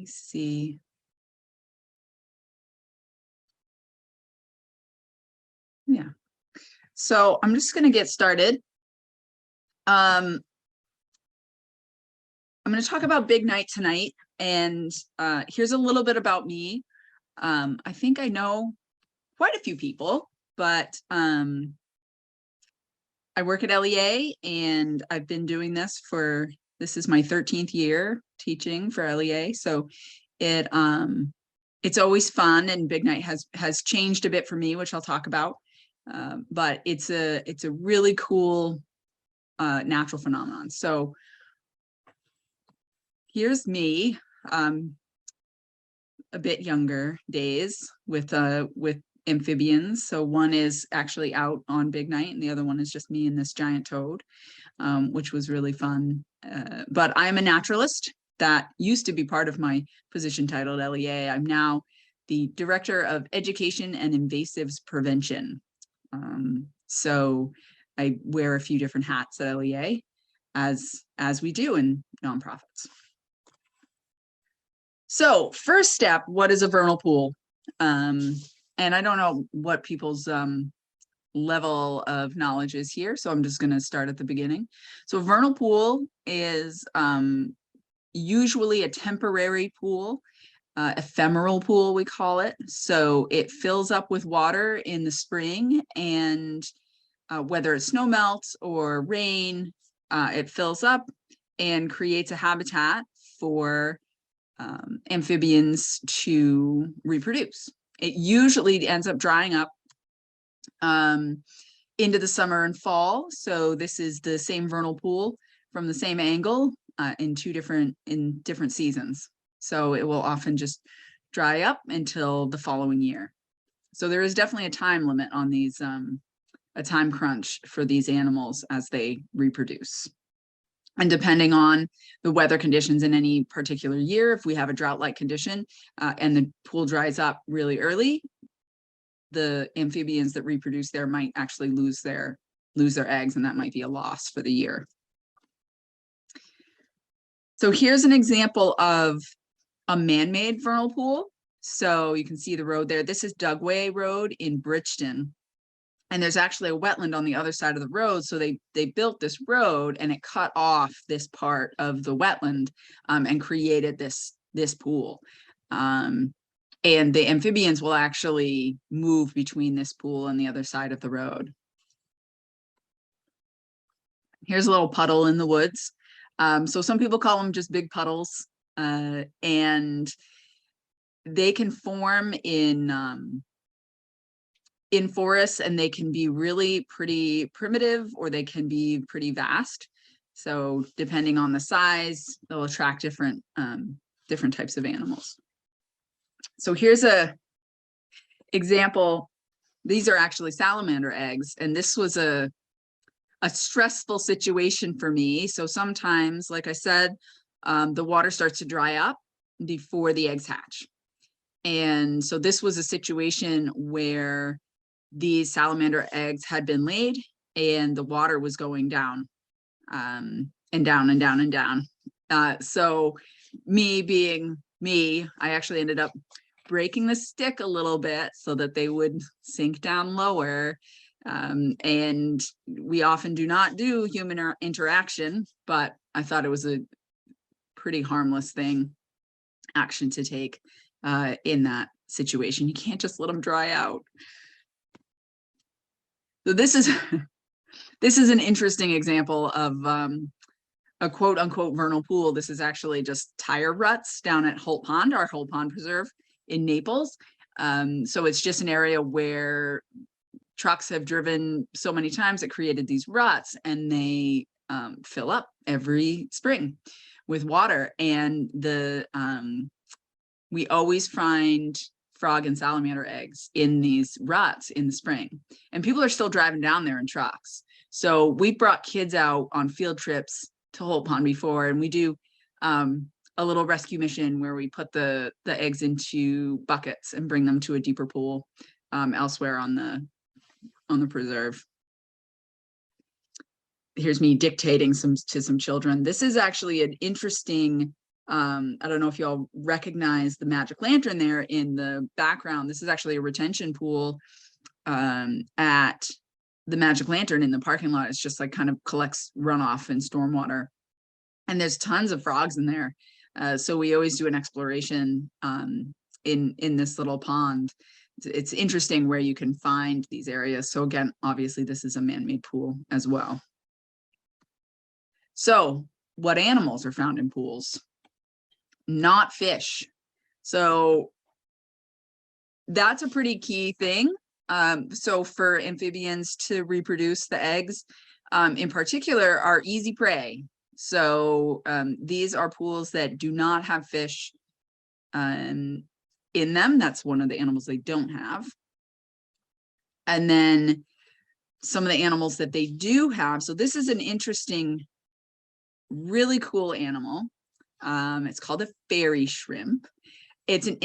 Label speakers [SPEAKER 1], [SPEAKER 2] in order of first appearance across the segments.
[SPEAKER 1] me see. Yeah. So I'm just going to get started. I'm going to talk about Big Night tonight, and here's a little bit about me. I think I know quite a few people, but I work at LEA, and I've been doing this this is my 13th year teaching for LEA. So it's always fun, and Big Night has changed a bit for me, which I'll talk about. But it's a really cool natural phenomenon. So here's me, a bit younger days with amphibians. So one is actually out on Big Night, and the other one is just me and this giant toad, which was really fun. But I'm a naturalist. That used to be part of my position title at LEA. I'm now the Director of Education and Invasives Prevention. So I wear a few different hats at LEA, as we do in nonprofits. So first step, what is a vernal pool? And I don't know what people's level of knowledge is here, so I'm just going to start at the beginning. So a vernal pool is usually a temporary pool, ephemeral pool, we call it. So it fills up with water in the spring, and whether it's snow melts or rain, it fills up and creates a habitat for amphibians to reproduce. It usually ends up drying up into the summer and fall. So this is the same vernal pool from the same angle in different seasons. So it will often just dry up until the following year. So there is definitely a time limit on these, a time crunch for these animals as they reproduce. And depending on the weather conditions in any particular year, if we have a drought-like condition and the pool dries up really early, the amphibians that reproduce there might actually lose their eggs, and that might be a loss for the year. So here's an example of a man-made vernal pool. So you can see the road there. This is Dugway Road in Bridgeton. And there's actually a wetland on the other side of the road. So they built this road, and it cut off this part of the wetland and created this pool. And the amphibians will actually move between this pool and the other side of the road. Here's a little puddle in the woods. So some people call them just big puddles, and they can form in forests, and they can be really pretty primitive, or they can be pretty vast. So depending on the size, they'll attract different types of animals. So here's a example. These are actually salamander eggs, and this was a stressful situation for me. So sometimes, like I said, the water starts to dry up before the eggs hatch. And so this was a situation where these salamander eggs had been laid, and the water was going down and down and down and down. So me being me, I actually ended up breaking the stick a little bit so that they would sink down lower. And we often do not do human interaction, but I thought it was a pretty harmless action to take in that situation. You can't just let them dry out. So this is an interesting example of a quote unquote vernal pool. This is actually just tire ruts down at Holt Pond, our Holt Pond Preserve in Naples. So it's just an area where trucks have driven so many times it created these ruts, and they fill up every spring with water. And we always find frog and salamander eggs in these ruts in the spring, and people are still driving down there in trucks. So we brought kids out on field trips to Holt Pond before, and we do a little rescue mission where we put the eggs into buckets and bring them to a deeper pool elsewhere on the preserve. Here's me dictating to some children. This is actually an interesting I don't know if y'all recognize the magic lantern there in the background. This is actually a retention pool at the magic lantern in the parking lot. It's just like kind of collects runoff and stormwater. And there's tons of frogs in there. So we always do an exploration in this little pond. It's interesting where you can find these areas. So again, obviously this is a man-made pool as well. So what animals are found in pools? Not fish. So that's a pretty key thing. So for amphibians to reproduce, the eggs in particular are easy prey. So these are pools that do not have fish in them. That's one of the animals they don't have. And then some of the animals that they do have. So this is an interesting, really cool animal. It's called a fairy shrimp. It's an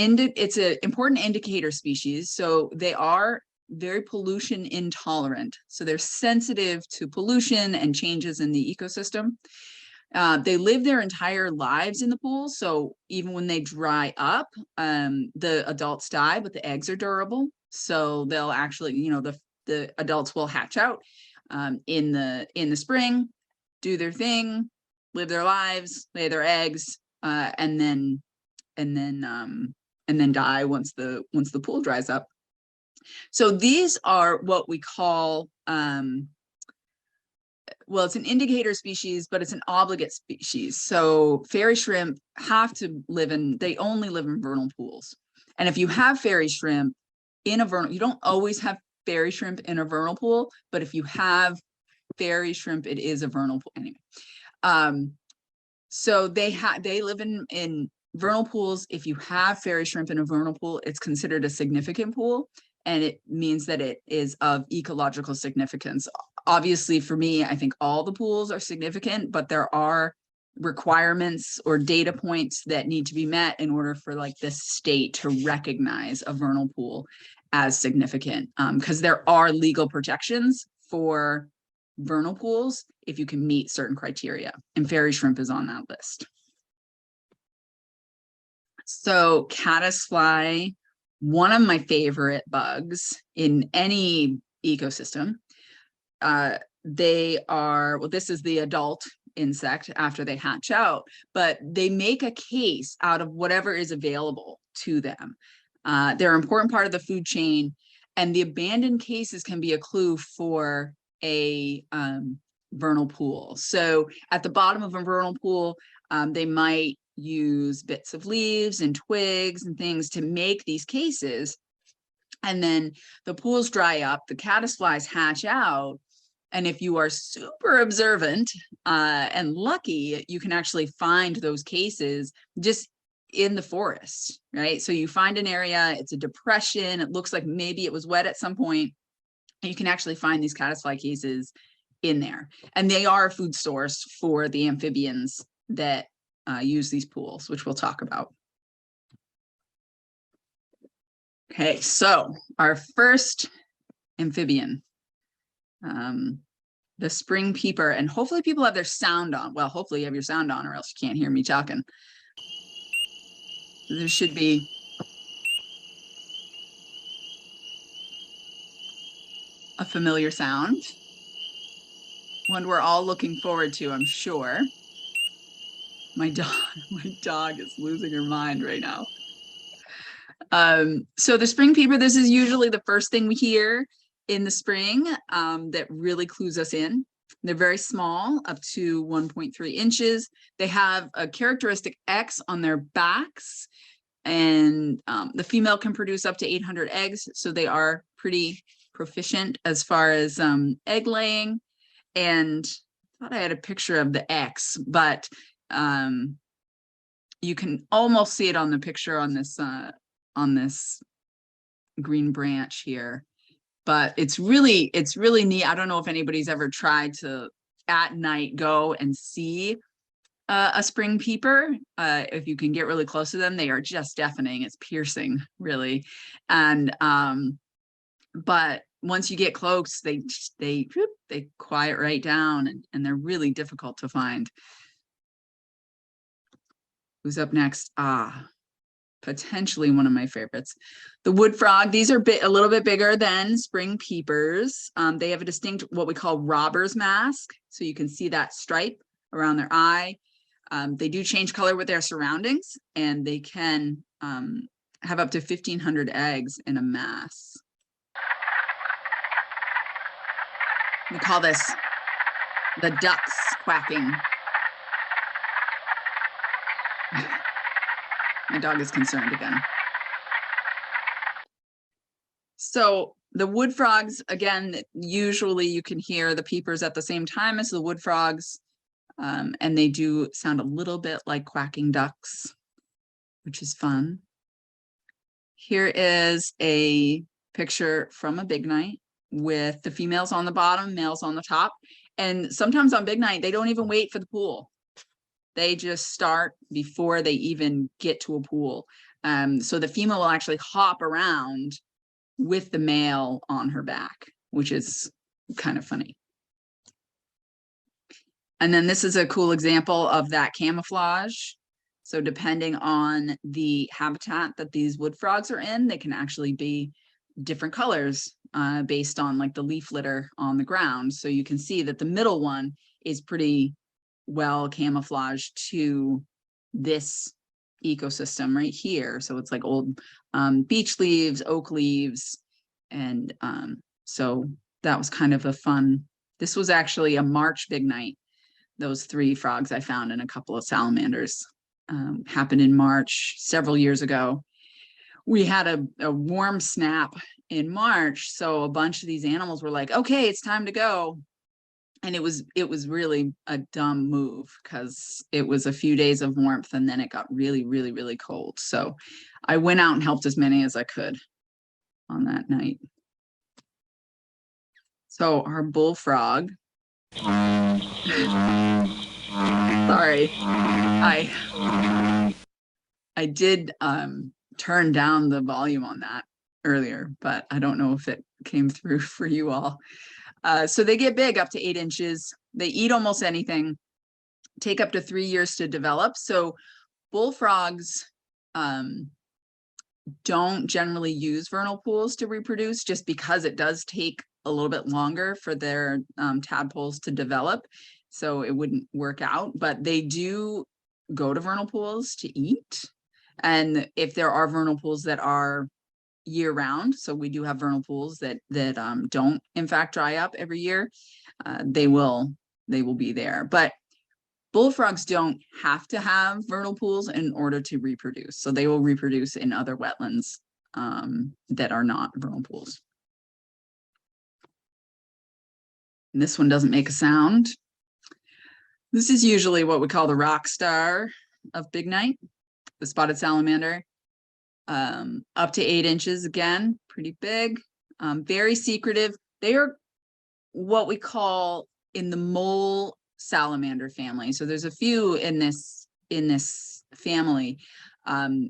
[SPEAKER 1] important indicator species. So they are very pollution intolerant. So they're sensitive to pollution and changes in the ecosystem. They live their entire lives in the pool. So even when they dry up, the adults die, but the eggs are durable. So they'll actually, you know, the adults will hatch out in the spring, do their thing, live their lives, lay their eggs, and then die once the pool dries up. So these are what we call well, it's an indicator species, but it's an obligate species. So fairy shrimp have to live they only live in vernal pools. And if you have fairy shrimp in a vernal, you don't always have fairy shrimp in a vernal pool, but if you have fairy shrimp, it is a vernal pool anyway. So they live in vernal pools. If you have fairy shrimp in a vernal pool, it's considered a significant pool, and it means that it is of ecological significance. Obviously, for me, I think all the pools are significant, but there are requirements or data points that need to be met in order for like the state to recognize a vernal pool as significant, because there are legal protections for vernal pools if you can meet certain criteria, and fairy shrimp is on that list. So caddisfly, one of my favorite bugs in any ecosystem. They are, well, this is the adult insect after they hatch out, but they make a case out of whatever is available to them. They're an important part of the food chain, and the abandoned cases can be a clue for a vernal pool. So at the bottom of a vernal pool, they might use bits of leaves and twigs and things to make these cases. And then the pools dry up, the caddisflies hatch out. And if you are super observant and lucky, you can actually find those cases just in the forest, right? So you find an area, it's a depression, it looks like maybe it was wet at some point, and you can actually find these caddisfly cases in there. And they are a food source for the amphibians that use these pools, which we'll talk about. Okay, so our first amphibian, the spring peeper, and hopefully people have their sound on. Well, hopefully you have your sound on, or else you can't hear me talking. There should be a familiar sound, one we're all looking forward to, I'm sure. My dog is losing her mind right now. So the spring peeper, this is usually the first thing we hear in the spring that really clues us in. They're very small, up to 1.3 inches. They have a characteristic X on their backs, and the female can produce up to 800 eggs. So they are pretty proficient as far as egg laying. And I thought I had a picture of the X, but you can almost see it on the picture on this green branch here. But it's really neat. I don't know if anybody's ever tried to at night go and see a spring peeper. If you can get really close to them, they are just deafening. It's piercing, really. And but once you get close, they quiet right down, and they're really difficult to find. Who's up next? Potentially one of my favorites. The wood frog. These are a little bit bigger than spring peepers. They have a distinct, what we call robber's mask. So you can see that stripe around their eye. They do change color with their surroundings, and they can have up to 1,500 eggs in a mass. We call this the ducks quacking. My dog is concerned again. So the wood frogs, again, usually you can hear the peepers at the same time as the wood frogs, and they do sound a little bit like quacking ducks, which is fun. Here is a picture from a big night with the females on the bottom, males on the top. And sometimes on big night, they don't even wait for the pool. They just start before they even get to a pool. So the female will actually hop around with the male on her back, which is kind of funny. And then this is a cool example of that camouflage. So depending on the habitat that these wood frogs are in, they can actually be different colors based on like the leaf litter on the ground. So you can see that the middle one is pretty well camouflaged to this ecosystem right here. So it's like old beech leaves, oak leaves. And so that was kind of a fun, this was actually a March big night. Those 3 frogs I found and a couple of salamanders happened in March several years ago. We had a warm snap in March. So a bunch of these animals were like, okay, it's time to go. And it was really a dumb move because it was a few days of warmth and then it got really, really, really cold. So I went out and helped as many as I could on that night. So our bullfrog. Sorry, I did turn down the volume on that earlier, but I don't know if it came through for you all. So they get big, up to 8 inches. They eat almost anything, take up to 3 years to develop. So bullfrogs don't generally use vernal pools to reproduce just because it does take a little bit longer for their tadpoles to develop. So it wouldn't work out, but they do go to vernal pools to eat. And if there are vernal pools that are year round, so we do have vernal pools that don't in fact dry up every year, they will be there. But bullfrogs don't have to have vernal pools in order to reproduce. So they will reproduce in other wetlands that are not vernal pools. And this one doesn't make a sound. This is usually what we call the rock star of big night, the spotted salamander. Up to 8 inches, again, pretty big, very secretive. They are what we call in the mole salamander family. So there's a few in this family.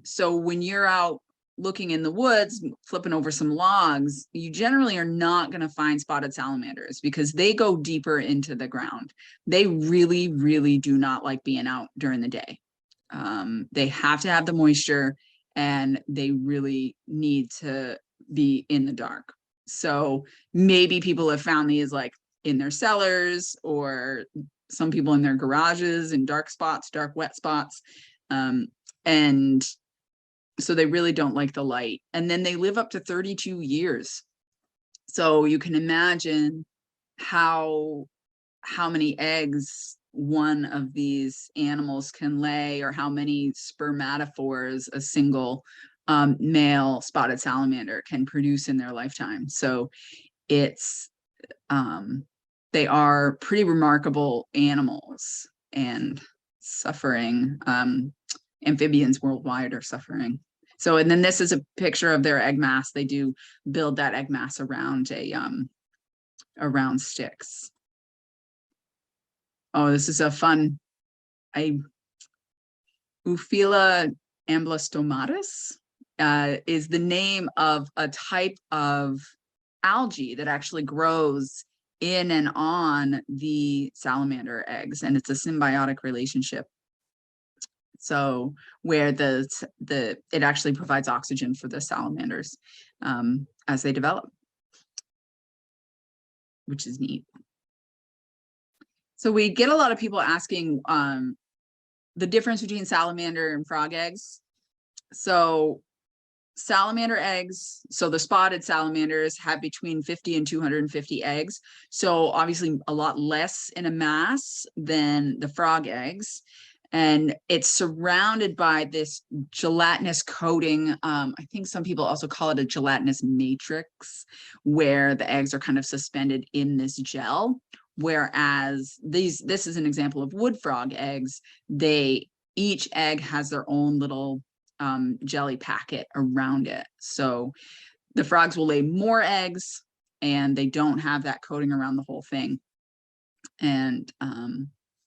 [SPEAKER 1] So when you're out looking in the woods, flipping over some logs, you generally are not going to find spotted salamanders because they go deeper into the ground. They really, really do not like being out during the day. They have to have the moisture and they really need to be in the dark. So maybe people have found these like in their cellars or some people in their garages in dark spots, dark wet spots. And so they really don't like the light. And then they live up to 32 years. So you can imagine how many eggs one of these animals can lay or how many spermatophores a single male spotted salamander can produce in their lifetime. So it's they are pretty remarkable animals and suffering. Amphibians worldwide are suffering. So, and then this is a picture of their egg mass. They do build that egg mass around around sticks. Oh, this is a fun, Uphila amblystomatus is the name of a type of algae that actually grows in and on the salamander eggs, and it's a symbiotic relationship. So where it actually provides oxygen for the salamanders as they develop, which is neat. So we get a lot of people asking the difference between salamander and frog eggs. So salamander eggs, so the spotted salamanders have between 50 and 250 eggs. So obviously a lot less in a mass than the frog eggs. And it's surrounded by this gelatinous coating. I think some people also call it a gelatinous matrix, where the eggs are kind of suspended in this gel. Whereas this is an example of wood frog eggs. Each egg has their own little jelly packet around it. So the frogs will lay more eggs and they don't have that coating around the whole thing. And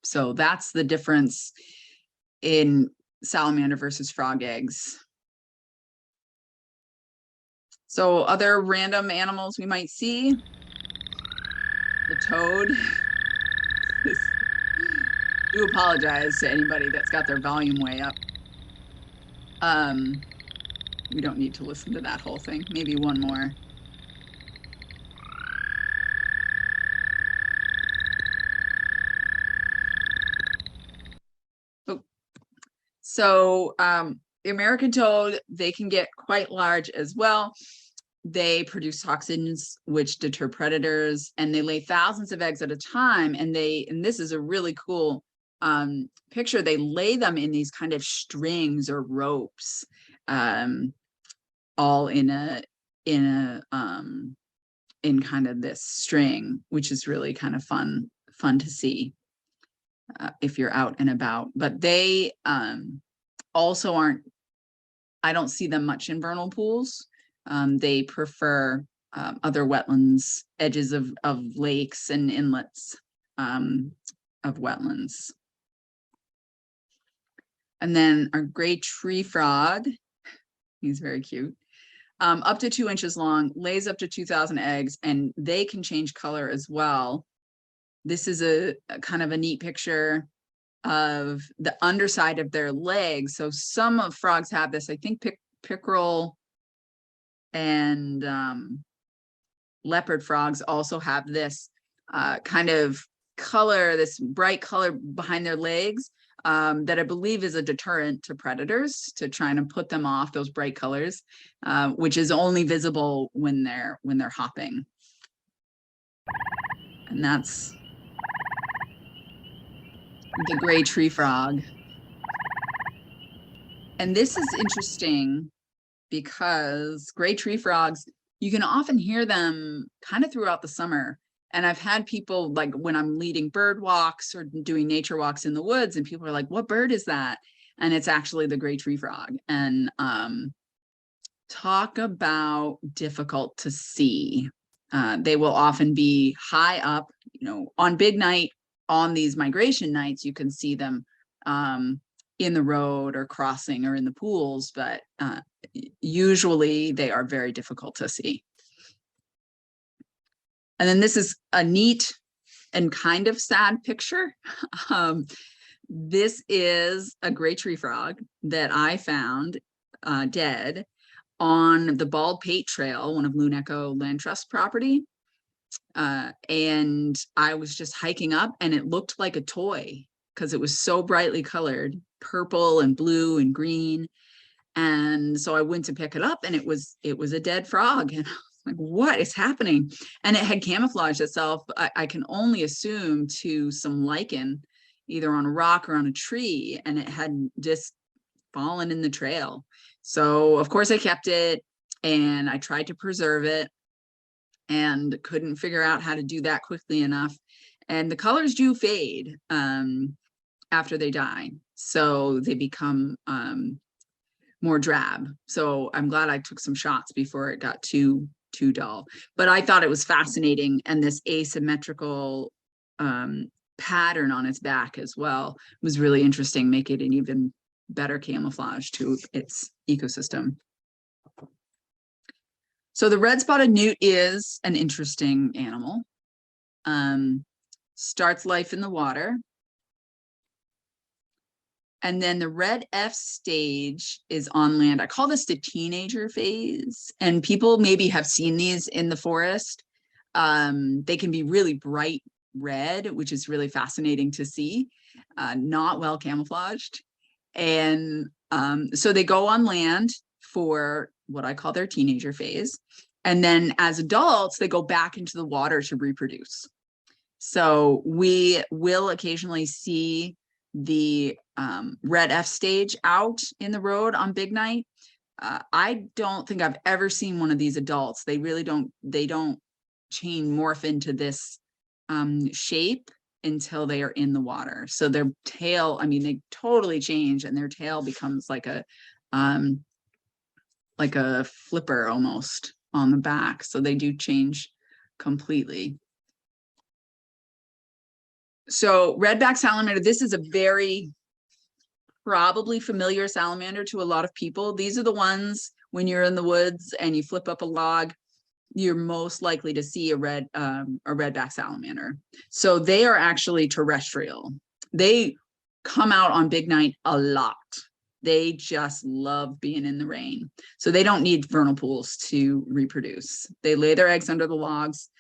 [SPEAKER 1] so that's the difference in salamander versus frog eggs. So other random animals we might see, the toad. I do apologize to anybody that's got their volume way up. We don't need to listen to that whole thing. Maybe one more. Oh. So the American toad, they can get quite large as well. They produce toxins which deter predators, and they lay thousands of eggs at a time. And this is a really cool picture. They lay them in these kind of strings or ropes, all in kind of this string, which is really kind of fun to see if you're out and about. But they also I don't see them much in vernal pools. They prefer other wetlands, edges of lakes and inlets of wetlands. And then our gray tree frog, he's very cute, up to 2 inches long, lays up to 2,000 eggs, and they can change color as well. This is a kind of a neat picture of the underside of their legs. So some of frogs have this, I think pickerel and leopard frogs also have this kind of color, this bright color behind their legs that I believe is a deterrent to predators, to trying to put them off those bright colors, which is only visible when they're hopping. And that's the gray tree frog. And this is interesting because gray tree frogs, you can often hear them kind of throughout the summer. And I've had people, like when I'm leading bird walks or doing nature walks in the woods, and people are like, what bird is that? And it's actually the gray tree frog. And talk about difficult to see. They will often be high up, on big night, on these migration nights, you can see them in the road or crossing or in the pools, but usually they are very difficult to see. And then this is a neat and kind of sad picture. This is a gray tree frog that I found dead on the Bald Pate Trail, one of Loon Echo Land Trust property. And I was just hiking up, and it looked like a toy because it was so brightly colored, purple and blue and green. And so I went to pick it up, and it was a dead frog. And I was like, what is happening? And it had camouflaged itself, I can only assume, to some lichen, either on a rock or on a tree, and it had just fallen in the trail. So of course I kept it, and I tried to preserve it, and couldn't figure out how to do that quickly enough. And the colors do fade after they die, so they become more drab. So I'm glad I took some shots before it got too dull. But I thought it was fascinating, and this asymmetrical pattern on its back as well was really interesting, make it an even better camouflage to its ecosystem. So the red-spotted newt is an interesting animal. Starts life in the water. And then the red F stage is on land. I call this the teenager phase. And people maybe have seen these in the forest. They can be really bright red, which is really fascinating to see, not well camouflaged. And so they go on land for what I call their teenager phase. And then as adults, they go back into the water to reproduce. So we will occasionally see the red F stage out in the road on big night. I don't think I've ever seen one of these adults. They really don't, they don't morph into this shape until they are in the water. So their tail, I mean, they totally change, and their tail becomes like a flipper almost on the back. So they do change completely. So redback salamander, this is a very probably familiar salamander to a lot of people. These are the ones when you're in the woods and you flip up a log, you're most likely to see a redback salamander. So they are actually terrestrial. They come out on big night a lot. They just love being in the rain. So they don't need vernal pools to reproduce. They lay their eggs under the logs.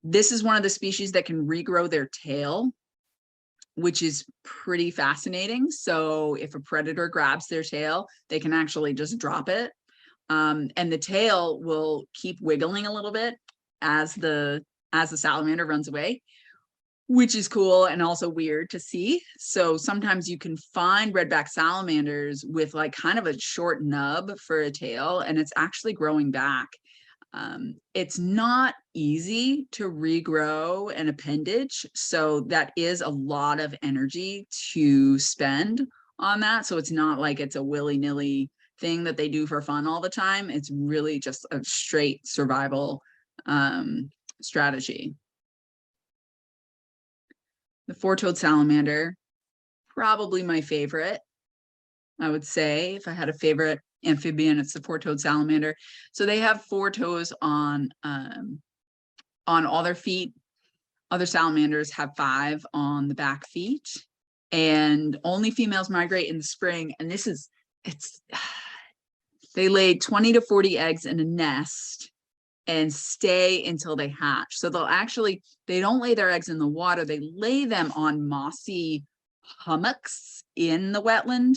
[SPEAKER 1] This is one of the species that can regrow their tail, which is pretty fascinating. So if a predator grabs their tail, they can actually just drop it. And the tail will keep wiggling a little bit as the salamander runs away, which is cool and also weird to see. So sometimes you can find redback salamanders with like kind of a short nub for a tail, and it's actually growing back. It's not easy to regrow an appendage, so that is a lot of energy to spend on that. So it's not like it's a willy-nilly thing that they do for fun all the time. It's really just a straight survival strategy. The four-toed salamander, probably my favorite. I would say if I had a favorite amphibian, it's the four-toed salamander. So they have four toes on all their feet. Other salamanders have 5 on the back feet, and only females migrate in the spring. And they lay 20 to 40 eggs in a nest and stay until they hatch. So they don't lay their eggs in the water. They lay them on mossy hummocks in the wetland.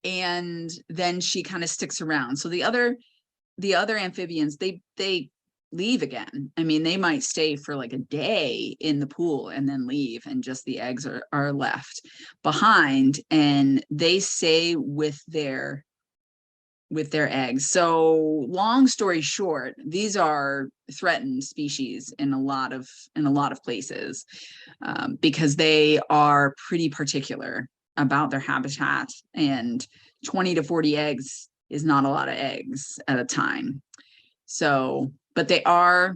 [SPEAKER 1] And then she kind of sticks around. So the other amphibians, they leave again. I mean, they might stay for like a day in the pool and then leave, and just the eggs are left behind, and they stay with their eggs. So long story short, these are threatened species in a lot of places, because they are pretty particular about their habitat, and 20 to 40 eggs is not a lot of eggs at a time. So, but they are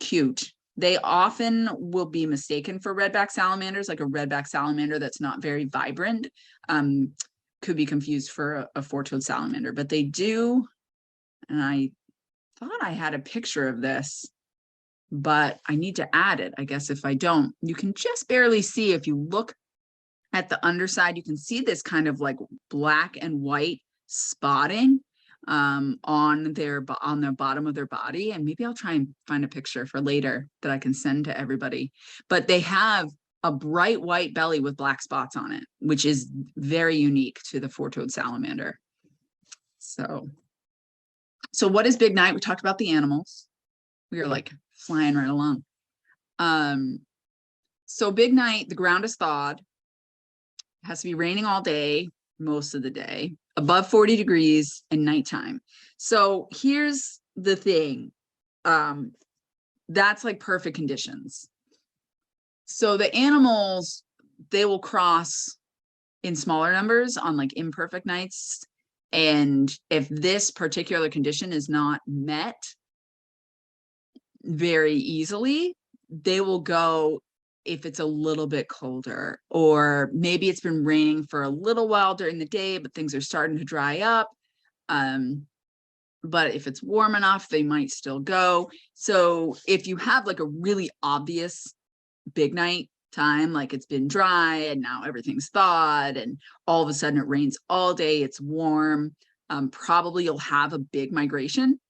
[SPEAKER 1] cute. They often will be mistaken for redback salamanders, like a redback salamander that's not very vibrant. Could be confused for a four-toed salamander, but they do. And I thought I had a picture of this, but I need to add it. I guess if I don't, you can just barely see. If you look at the underside, you can see this kind of like black and white spotting on the bottom of their body. And maybe I'll try and find a picture for later that I can send to everybody. But they have a bright white belly with black spots on it, which is very unique to the four-toed salamander. So what is big night? We talked about the animals. We are like flying right along. So big night, the ground is thawed. It has to be raining all day, most of the day, above 40 degrees, and nighttime. So here's the thing. That's like perfect conditions. So the animals, they will cross in smaller numbers on like imperfect nights. And if this particular condition is not met very easily, they will go if it's a little bit colder, or maybe it's been raining for a little while during the day, but things are starting to dry up. But if it's warm enough, they might still go. So if you have like a really obvious big night time, like it's been dry and now everything's thawed and all of a sudden it rains all day, it's warm, probably you'll have a big migration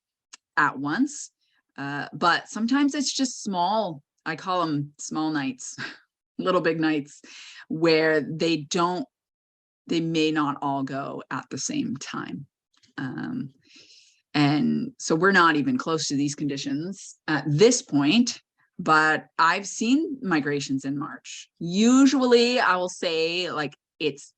[SPEAKER 1] at once. But sometimes it's just small, I call them small nights, little big nights, where they may not all go at the same time. And so we're not even close to these conditions at this point, but I've seen migrations in March. Usually I will say like it's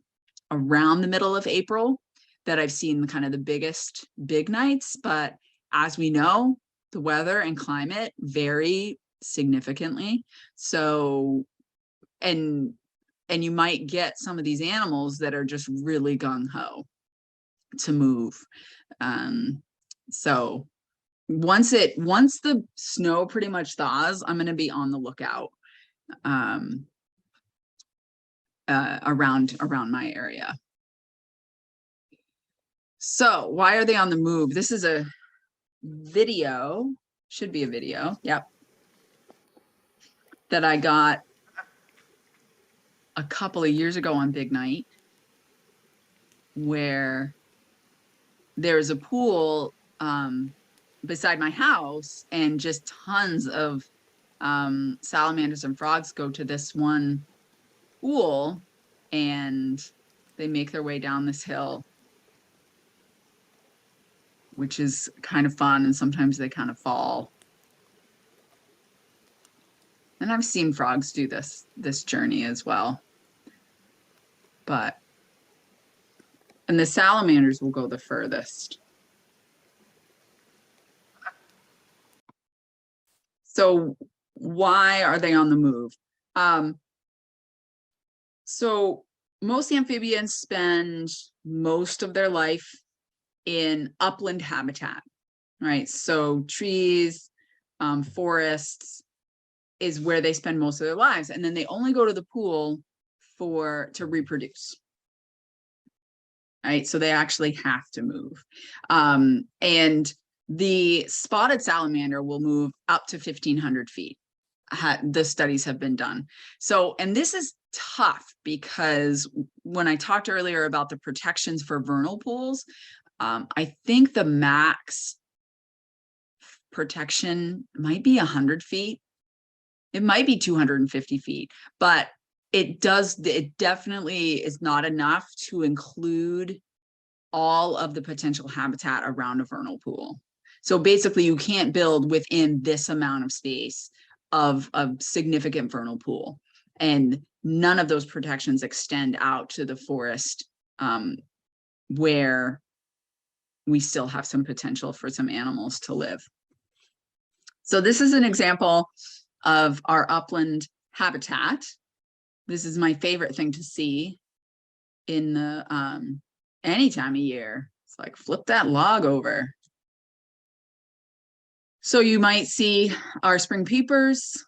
[SPEAKER 1] around the middle of April that I've seen kind of the biggest big nights, but as we know, the weather and climate vary significantly. So, and you might get some of these animals that are just really gung-ho to move. So once the snow pretty much thaws, I'm going to be on the lookout around my area. So why are they on the move? This is a video, should be a video, yep, that I got a couple of years ago on Big Night, where there's a pool beside my house and just tons of salamanders and frogs go to this one pool and they make their way down this hill, which is kind of fun, and sometimes they kind of fall. And I've seen frogs do this journey as well. And the salamanders will go the furthest. So why are they on the move? So most amphibians spend most of their life in upland habitat, right? So trees, forests is where they spend most of their lives. And then they only go to the pool to reproduce. Right, so they actually have to move. And the spotted salamander will move up to 1,500 feet. The studies have been done. So, and this is tough because when I talked earlier about the protections for vernal pools, I think the max protection might be 100 feet. It might be 250 feet, but it definitely is not enough to include all of the potential habitat around a vernal pool. So basically you can't build within this amount of space of a significant vernal pool. And none of those protections extend out to the forest where we still have some potential for some animals to live. So this is an example of our upland habitat. This is my favorite thing to see in the any time of year. It's like flip that log over. So you might see our spring peepers,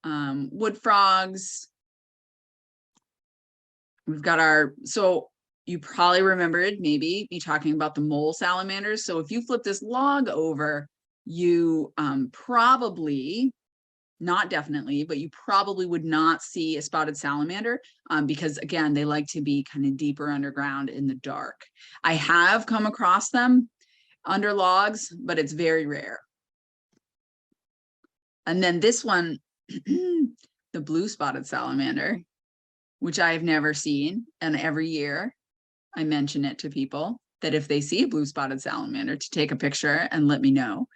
[SPEAKER 1] wood frogs. We've got so you probably remembered maybe me talking about the mole salamanders. So if you flip this log over, you probably, not definitely, but you probably would not see a spotted salamander because again, they like to be kind of deeper underground in the dark. I have come across them under logs, but it's very rare. And then this one, the blue spotted salamander, which I've never seen. And every year I mention it to people that if they see a blue spotted salamander to take a picture and let me know.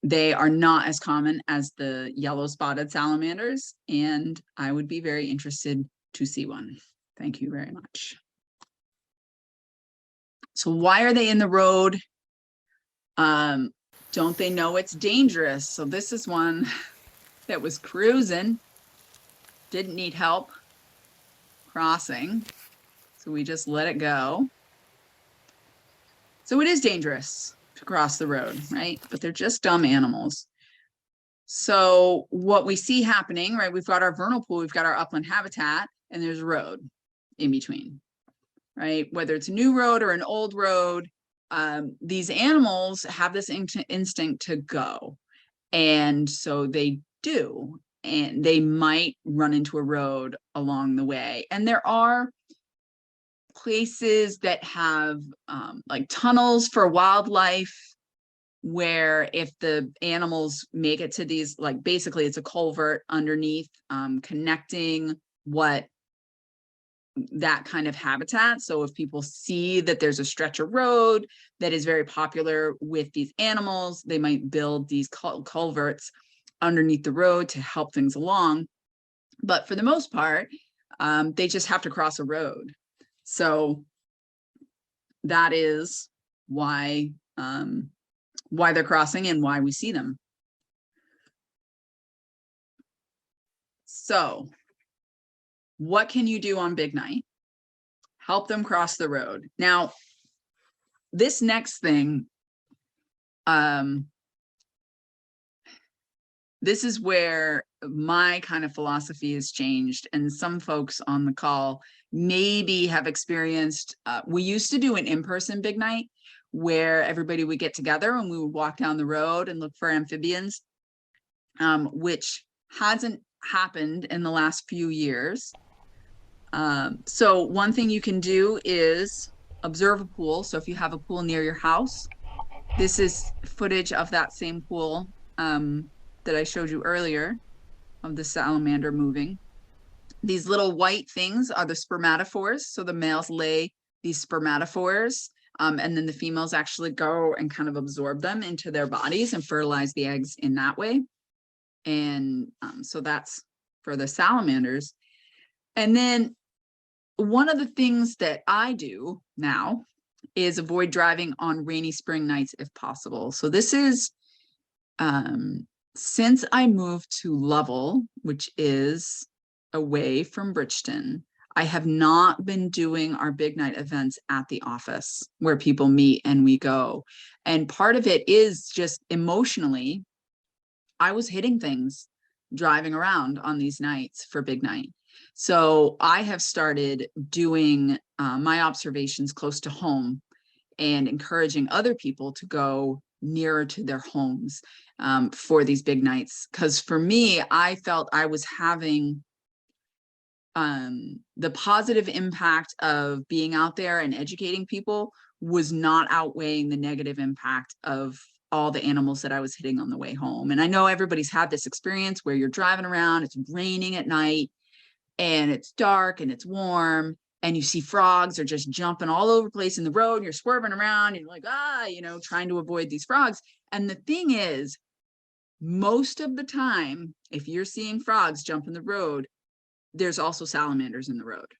[SPEAKER 1] They are not as common as the yellow spotted salamanders, and I would be very interested to see one. Thank you very much. So why are they in the road? Don't they know it's dangerous? So this is one that was cruising, didn't need help crossing, so we just let it go. So it is dangerous to cross the road, right? But they're just dumb animals. So what we see happening, right? We've got our vernal pool, we've got our upland habitat, and there's a road in between, right? Whether it's a new road or an old road, these animals have this instinct to go. And so they do. and they might run into a road along the way. And there are places that have like tunnels for wildlife, where if the animals make it to these, like basically it's a culvert underneath, connecting what that kind of habitat. So if people see that there's a stretch of road that is very popular with these animals, they might build these culverts underneath the road to help things along. But for the most part, they just have to cross a road. So that is why they're crossing and why we see them. So what can you do on big night? Help them cross the road. Now, this next thing, this is where my kind of philosophy has changed, and some folks on the call maybe have experienced, we used to do an in-person big night where everybody would get together and we would walk down the road and look for amphibians, which hasn't happened in the last few years. So one thing you can do is observe a pool. So if you have a pool near your house, this is footage of that same pool that I showed you earlier of the salamander moving. These little white things are the spermatophores. So the males lay these spermatophores, and then the females actually go and kind of absorb them into their bodies and fertilize the eggs in that way. And so that's for the salamanders. And then one of the things that I do now is avoid driving on rainy spring nights if possible. So this is, since I moved to Lovell, which is away from Bridgeton, I have not been doing our big night events at the office where people meet and we go. And part of it is just emotionally, I was hitting things driving around on these nights for big night. So I have started doing my observations close to home and encouraging other people to go nearer to their homes for these big nights. Because for me, I felt I was having the positive impact of being out there and educating people was not outweighing the negative impact of all the animals that I was hitting on the way home. And I know everybody's had this experience where you're driving around, it's raining at night, and it's dark and it's warm, and you see frogs are just jumping all over the place in the road, and you're swerving around, and you're like, trying to avoid these frogs. And the thing is, most of the time, if you're seeing frogs jump in the road, there's also salamanders in the road.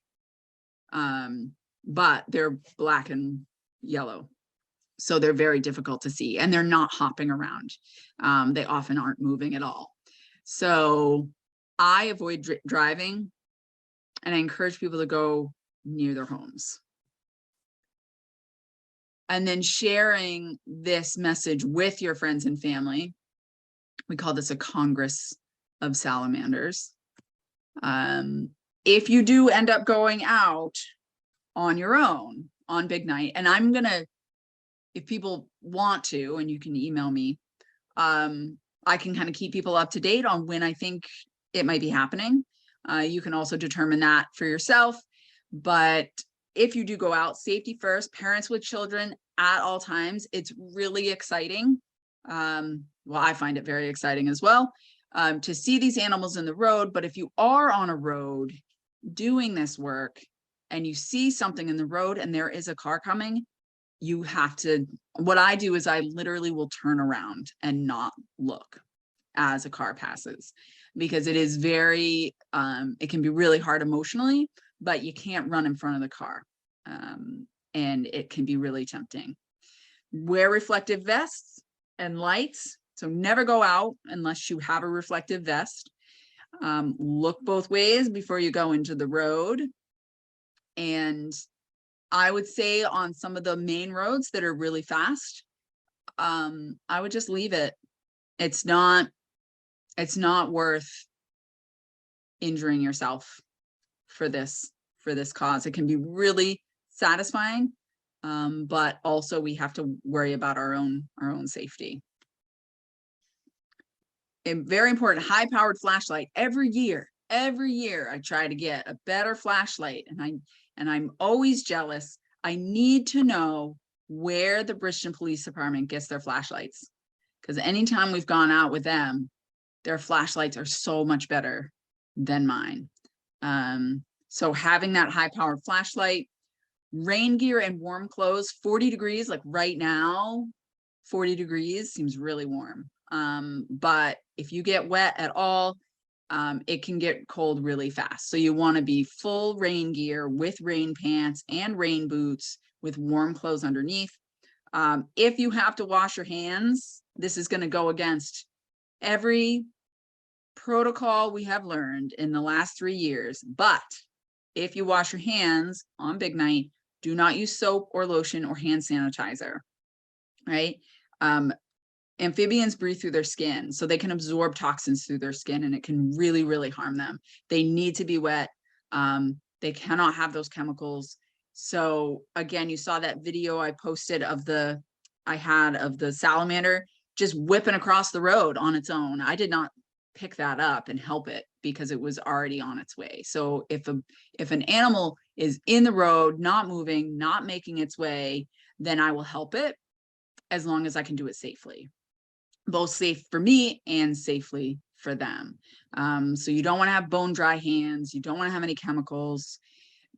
[SPEAKER 1] But they're black and yellow. So they're very difficult to see, and they're not hopping around. They often aren't moving at all. So I avoid driving, and I encourage people to go near their homes. And then sharing this message with your friends and family. We call this a Congress of Salamanders. If you do end up going out on your own on big night, and I'm gonna, if people want to, and you can email me, I can kind of keep people up to date on when I think it might be happening. You can also determine that for yourself. But if you do go out, safety first, parents with children at all times. It's really exciting. Well, I find it very exciting as well, to see these animals in the road. But if you are on a road doing this work and you see something in the road and there is a car coming, you have to, what I do is I literally will turn around and not look as a car passes, because it is very, it can be really hard emotionally, but you can't run in front of the car. And it can be really tempting. Wear reflective vests and lights. So never go out unless you have a reflective vest. Look both ways before you go into the road. And I would say on some of the main roads that are really fast, I would just leave it. It's not worth injuring yourself for this cause. It can be really satisfying, but also we have to worry about our own safety. a very important high-powered flashlight every year. Every year I try to get a better flashlight, and I'm always jealous. I need to know where the Bridgeton Police Department gets their flashlights, because anytime we've gone out with them, their flashlights are so much better than mine. So having that high-powered flashlight, rain gear and warm clothes, 40 degrees, like right now, 40 degrees seems really warm. But if you get wet at all, it can get cold really fast. So you want to be full rain gear with rain pants and rain boots with warm clothes underneath. If you have to wash your hands, this is going to go against every protocol we have learned in the last 3 years. But if you wash your hands on big night, do not use soap or lotion or hand sanitizer, right? Amphibians breathe through their skin, so they can absorb toxins through their skin, and it can really, really harm them. They need to be wet. They cannot have those chemicals. So again, you saw that video I posted of the salamander just whipping across the road on its own. I did not pick that up and help it because it was already on its way. So if an animal is in the road, not moving, not making its way, then I will help it as long as I can do it safely. Both safe for me and safely for them. So you don't want to have bone dry hands. You don't want to have any chemicals.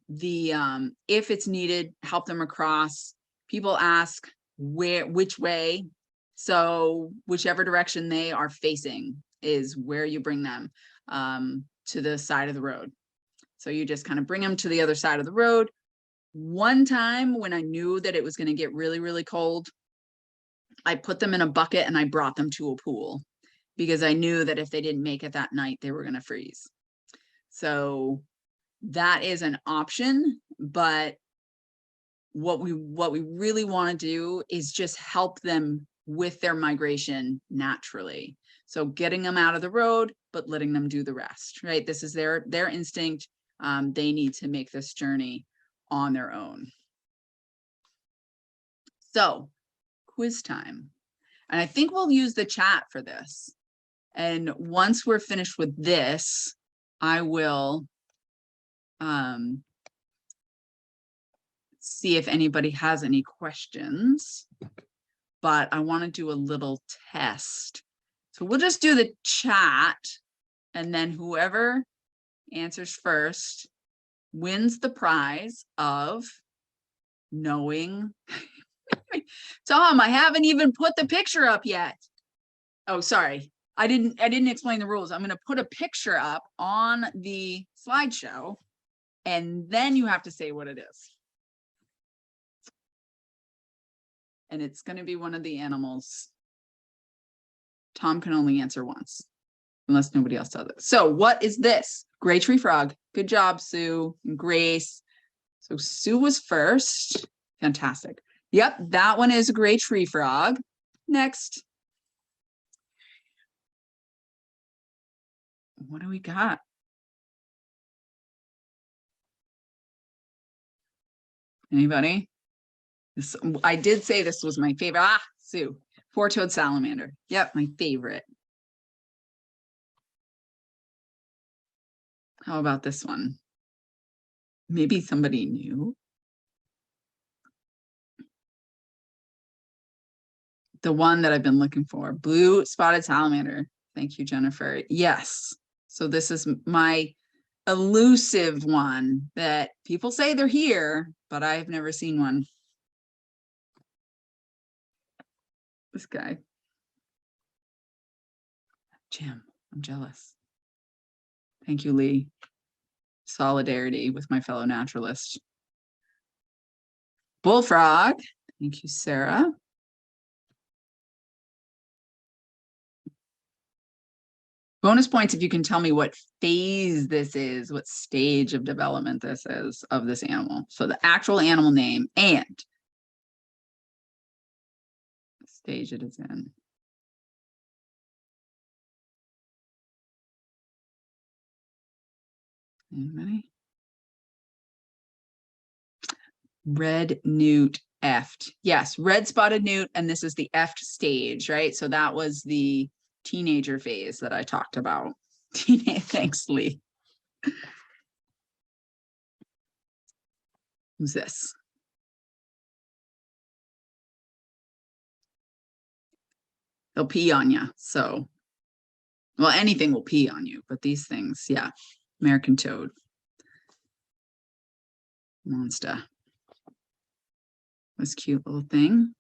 [SPEAKER 1] If it's needed, help them across. People ask which way. So whichever direction they are facing is where you bring them to the side of the road. So you just kind of bring them to the other side of the road. One time when I knew that it was going to get really, really cold, I put them in a bucket and I brought them to a pool because I knew that if they didn't make it that night, they were going to freeze. So that is an option, but what we really want to do is just help them with their migration naturally. So getting them out of the road, but letting them do the rest, right? This is their instinct. They need to make this journey on their own. So quiz time. And I think we'll use the chat for this. And once we're finished with this, I will see if anybody has any questions. But I want to do a little test. So we'll just do the chat, and then whoever answers first wins the prize of knowing. Tom, I haven't even put the picture up yet. Oh, sorry. I didn't explain the rules. I'm going to put a picture up on the slideshow, and then you have to say what it is. And it's going to be one of the animals. Tom can only answer once, unless nobody else does it. So what is this? Gray tree frog. Good job, Sue and Grace. So Sue was first. Fantastic. Yep, that one is a gray tree frog. Next. What do we got? Anybody? This, I did say this was my favorite. Ah, Sue. Four-toed salamander. Yep, my favorite. How about this one? Maybe somebody new. The one that I've been looking for. Blue spotted salamander. Thank you, Jennifer. Yes. So this is my elusive one that people say they're here, but I've never seen one. This guy. Jim, I'm jealous. Thank you, Lee. Solidarity with my fellow naturalists. Bullfrog. Thank you, Sarah. Bonus points if you can tell me what phase this is, what stage of development this is of this animal. So the actual animal name and the stage it is in. Anybody? Red newt eft. Yes, red spotted newt, and this is the eft stage, right? So that was the teenager phase that I talked about. Thanks, Lee. Who's this? They'll pee on you. So, well, anything will pee on you, but these things, yeah. American toad. Monster. This cute little thing.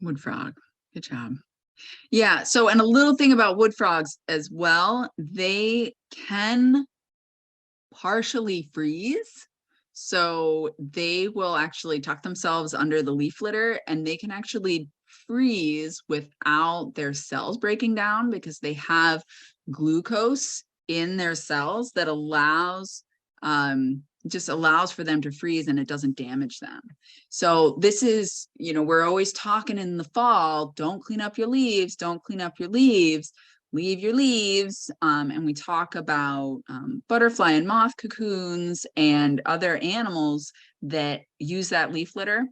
[SPEAKER 1] Wood frog. Good job. Yeah. So, and a little thing about wood frogs as well, they can partially freeze. So they will actually tuck themselves under the leaf litter and they can actually freeze without their cells breaking down because they have glucose in their cells that allows just allows for them to freeze and it doesn't damage them. So this is, you know, we're always talking in the fall, don't clean up your leaves, don't clean up your leaves, leave your leaves. And we talk about butterfly and moth cocoons and other animals that use that leaf litter.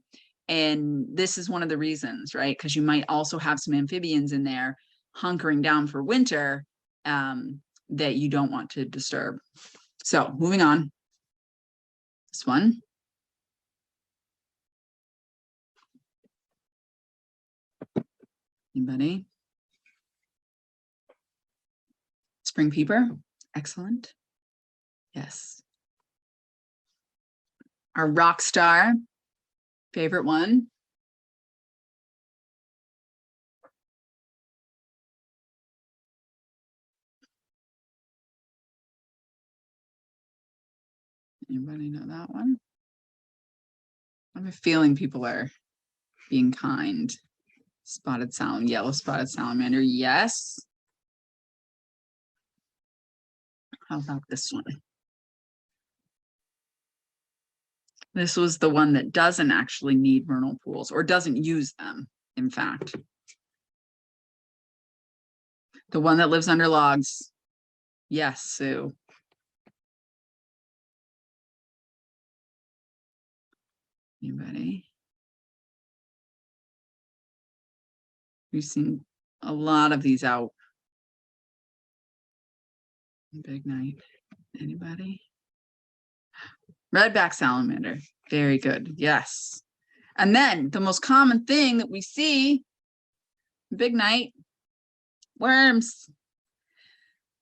[SPEAKER 1] And this is one of the reasons, right? Because you might also have some amphibians in there hunkering down for winter that you don't want to disturb. So moving on. This one. Anybody? Spring peeper. Excellent. Yes. Our rock star. Favorite one. Anybody know that one? I have a feeling people are being kind. Spotted salamander, yellow spotted salamander, yes. How about this one? This was the one that doesn't actually need vernal pools or doesn't use them, in fact. The one that lives under logs. Yes, Sue. Anybody? We've seen a lot of these out. Big night. Anybody? Redback salamander. Very good. Yes. And then the most common thing that we see, big night, worms.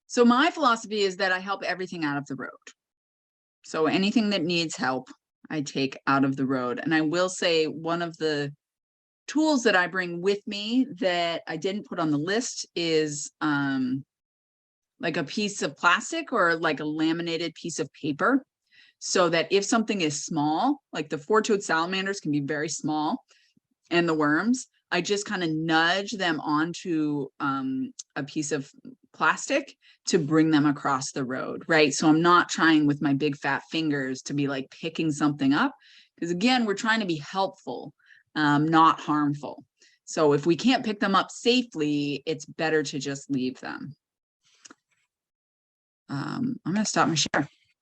[SPEAKER 1] So my philosophy is that I help everything out of the road. So anything that needs help, I take out of the road. And I will say one of the tools that I bring with me that I didn't put on the list is like a piece of plastic or like a laminated piece of paper. So that if something is small, like the four-toed salamanders can be very small, and the worms, I just kind of nudge them onto a piece of plastic to bring them across the road, right? So I'm not trying with my big fat fingers to be like picking something up, because again, we're trying to be helpful, not harmful. So if we can't pick them up safely, it's better to just leave them. I'm going to stop my share.